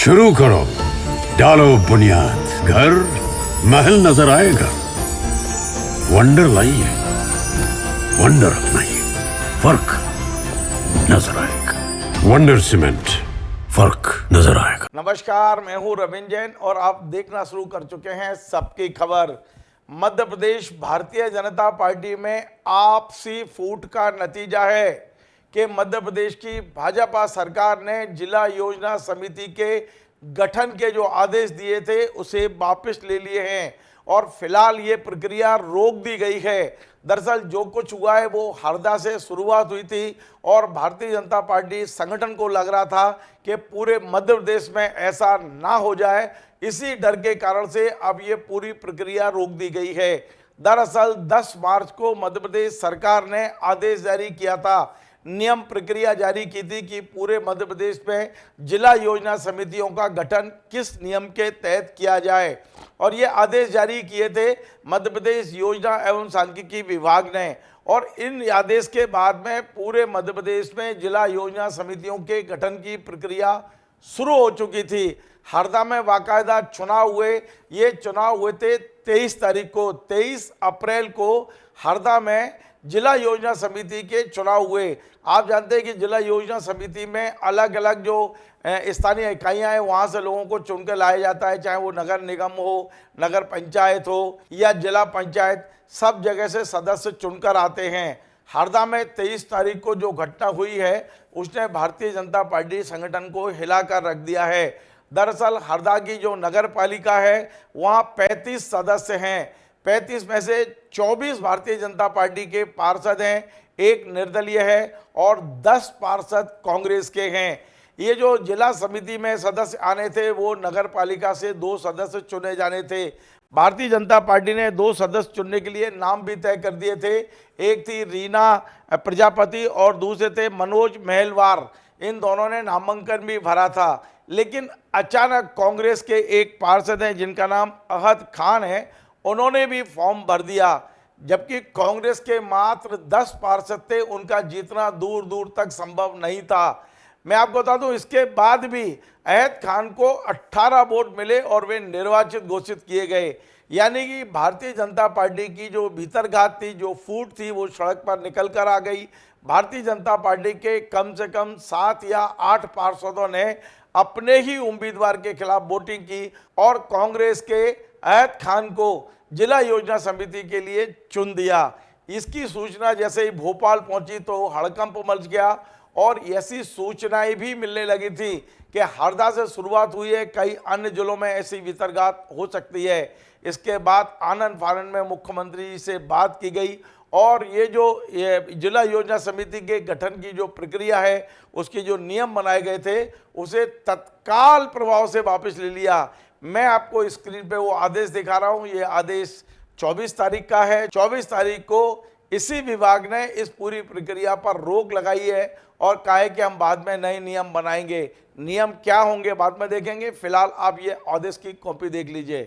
शुरू करो, डालो बुनियाद, घर महल नजर आएगा। वंडर लाइए, वंडर अपनाइए, फर्क नजर आएगा। वंडर सीमेंट, फर्क नजर आएगा। नमस्कार, मैं हूं रविंद्र जैन और आप देखना शुरू कर चुके हैं सबकी खबर। मध्य प्रदेश भारतीय जनता पार्टी में आपसी फूट का नतीजा है कि मध्य प्रदेश की भाजपा सरकार ने जिला योजना समिति के गठन के जो आदेश दिए थे उसे वापस ले लिए हैं और फिलहाल ये प्रक्रिया रोक दी गई है। दरअसल जो कुछ हुआ है वो हरदा से शुरुआत हुई थी और भारतीय जनता पार्टी संगठन को लग रहा था कि पूरे मध्य प्रदेश में ऐसा ना हो जाए, इसी डर के कारण से अब ये पूरी प्रक्रिया रोक दी गई है। दरअसल 10 मार्च को मध्य प्रदेश सरकार ने आदेश जारी किया था, नियम प्रक्रिया जारी की थी कि पूरे मध्य प्रदेश में जिला योजना समितियों का गठन किस नियम के तहत किया जाए और ये आदेश जारी किए थे मध्य प्रदेश योजना एवं सांख्यिकी विभाग ने। और इन आदेश के बाद में पूरे मध्य प्रदेश में जिला योजना समितियों के गठन की प्रक्रिया शुरू हो चुकी थी। हरदा में बाकायदा चुनाव हुए, ये चुनाव हुए थे 23 तारीख को। 23 अप्रैल को हरदा में जिला योजना समिति के चुनाव हुए। आप जानते हैं कि जिला योजना समिति में अलग अलग जो स्थानीय इकाइयां हैं वहां से लोगों को चुनकर लाया जाता है, चाहे वो नगर निगम हो, नगर पंचायत हो या जिला पंचायत, सब जगह से सदस्य चुनकर आते हैं। हरदा में 23 तारीख को जो घटना हुई है उसने भारतीय जनता पार्टी संगठन को हिलाकर रख दिया है। दरअसल हरदा की जो नगर पालिका है वहाँ 35 सदस्य हैं। 35 में से 24 भारतीय जनता पार्टी के पार्षद हैं, एक निर्दलीय है और 10 पार्षद कांग्रेस के हैं। ये जो जिला समिति में सदस्य आने थे वो नगर पालिका से 2 सदस्य चुने जाने थे। भारतीय जनता पार्टी ने 2 सदस्य चुनने के लिए नाम भी तय कर दिए थे। एक थी रीना प्रजापति और दूसरे थे मनोज महलवार। इन दोनों ने नामांकन भी भरा था, लेकिन अचानक कांग्रेस के एक पार्षद हैं जिनका नाम अहद खान है, उन्होंने भी फॉर्म भर दिया। जबकि कांग्रेस के मात्र 10 पार्षद थे, उनका जीतना दूर दूर तक संभव नहीं था। मैं आपको बता दूं, इसके बाद भी अहद खान को 18 वोट मिले और वे निर्वाचित घोषित किए गए। यानी कि भारतीय जनता पार्टी की जो भीतरघात थी, जो फूट थी, वो सड़क पर निकल कर आ गई। भारतीय जनता पार्टी के कम से कम 7 या 8 पार्षदों ने अपने ही उम्मीदवार के खिलाफ वोटिंग की और कांग्रेस के अहद खान को जिला योजना समिति के लिए चुन दिया। इसकी सूचना जैसे ही भोपाल पहुंची तो हड़कंप मच गया और ऐसी सूचनाएं भी मिलने लगी थी कि हरदा से शुरुआत हुई है, कई अन्य जिलों में ऐसी वितरघात हो सकती है। इसके बाद आनंद फानन में मुख्यमंत्री जी से बात की गई और ये जिला योजना समिति के गठन की जो प्रक्रिया है, उसके जो नियम बनाए गए थे उसे तत्काल प्रभाव से वापस ले लिया। मैं आपको स्क्रीन पे वो आदेश दिखा रहा हूँ। ये आदेश 24 तारीख का है। 24 तारीख को इसी विभाग ने इस पूरी प्रक्रिया पर रोक लगाई है और कहा है कि हम बाद में नए नियम बनाएंगे। नियम क्या होंगे बाद में देखेंगे, फिलहाल आप ये आदेश की कॉपी देख लीजिए।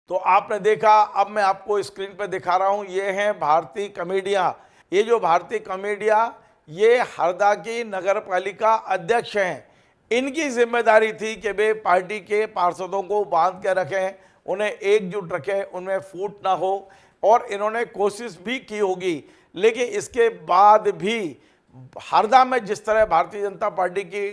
तो आपने देखा, अब मैं आपको स्क्रीन पे दिखा रहा हूँ, ये हैं भारतीय कमेटियाँ। ये जो भारतीय कमेटियाँ ये हरदा की नगर पालिका अध्यक्ष हैं। इनकी जिम्मेदारी थी कि वे पार्टी के पार्षदों को बांध के रखें, उन्हें एकजुट रखें, उनमें फूट ना हो और इन्होंने कोशिश भी की होगी। लेकिन इसके बाद भी हरदा में जिस तरह भारतीय जनता पार्टी की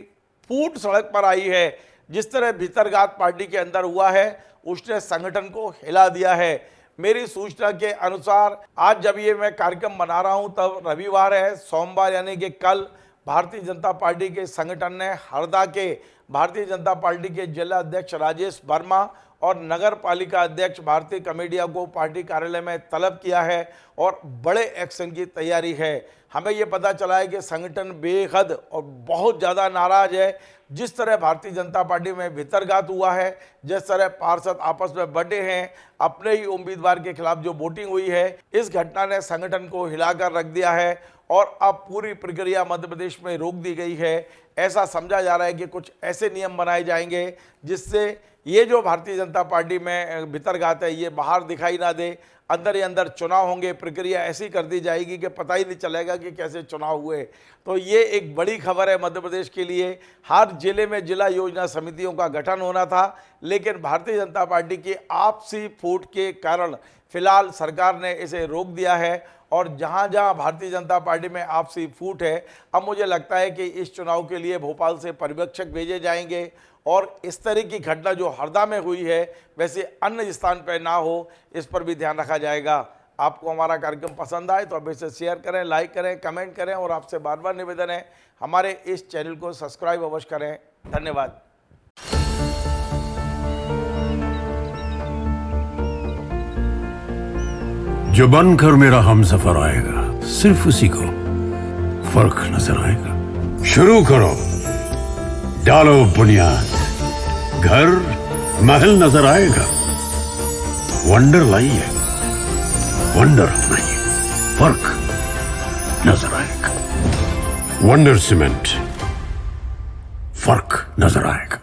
फूट सड़क पर आई है, जिस तरह भीतरघात पार्टी के अंदर हुआ है, उसने संगठन को हिला दिया है। मेरी सूचना के अनुसार आज जब ये मैं कार्यक्रम बना रहा हूं तब रविवार है, सोमवार यानी कि कल भारतीय जनता पार्टी के संगठन ने हरदा के भारतीय जनता पार्टी के जिला अध्यक्ष राजेश वर्मा और नगर पालिका अध्यक्ष भारतीय कमेटिया को पार्टी कार्यालय में तलब किया है और बड़े एक्शन की तैयारी है। हमें ये पता चला है कि संगठन बेहद और बहुत ज़्यादा नाराज है। जिस तरह भारतीय जनता पार्टी में भीतरघात हुआ है, जिस तरह पार्षद आपस में बंटे हैं, अपने ही उम्मीदवार के खिलाफ जो वोटिंग हुई है, इस घटना ने संगठन को हिलाकर रख दिया है और अब पूरी प्रक्रिया मध्य प्रदेश में रोक दी गई है। ऐसा समझा जा रहा है कि कुछ ऐसे नियम बनाए जाएंगे जिससे ये जो भारतीय जनता पार्टी में भितरघात है ये बाहर दिखाई ना दे, अंदर ही अंदर चुनाव होंगे, प्रक्रिया ऐसी कर दी जाएगी कि पता ही नहीं चलेगा कि कैसे चुनाव हुए। तो ये एक बड़ी खबर है मध्य प्रदेश के लिए। हर जिले में जिला योजना समितियों का गठन होना था, लेकिन भारतीय जनता पार्टी की आपसी फूट के कारण फिलहाल सरकार ने इसे रोक दिया है। और जहां जहां भारतीय जनता पार्टी में आपसी फूट है, अब मुझे लगता है कि इस चुनाव के लिए भोपाल से पर्यवेक्षक भेजे जाएंगे और इस तरह की घटना जो हरदा में हुई है वैसे अन्य स्थान पर ना हो, इस पर भी ध्यान रखा जाएगा। आपको हमारा कार्यक्रम पसंद आए तो अब इसे शेयर करें, लाइक करें, कमेंट करें और आपसे बार बार निवेदन है हमारे इस चैनल को सब्सक्राइब अवश्य करें। धन्यवाद। जो बनकर मेरा हमसफर आएगा सिर्फ उसी को फर्क नजर आएगा। शुरू करो, डालो बुनियाद, घर महल नजर आएगा। वंडर लाइए, वंडर अपनाइए, फर्क नजर आएगा। वंडर सीमेंट, फर्क नजर आएगा।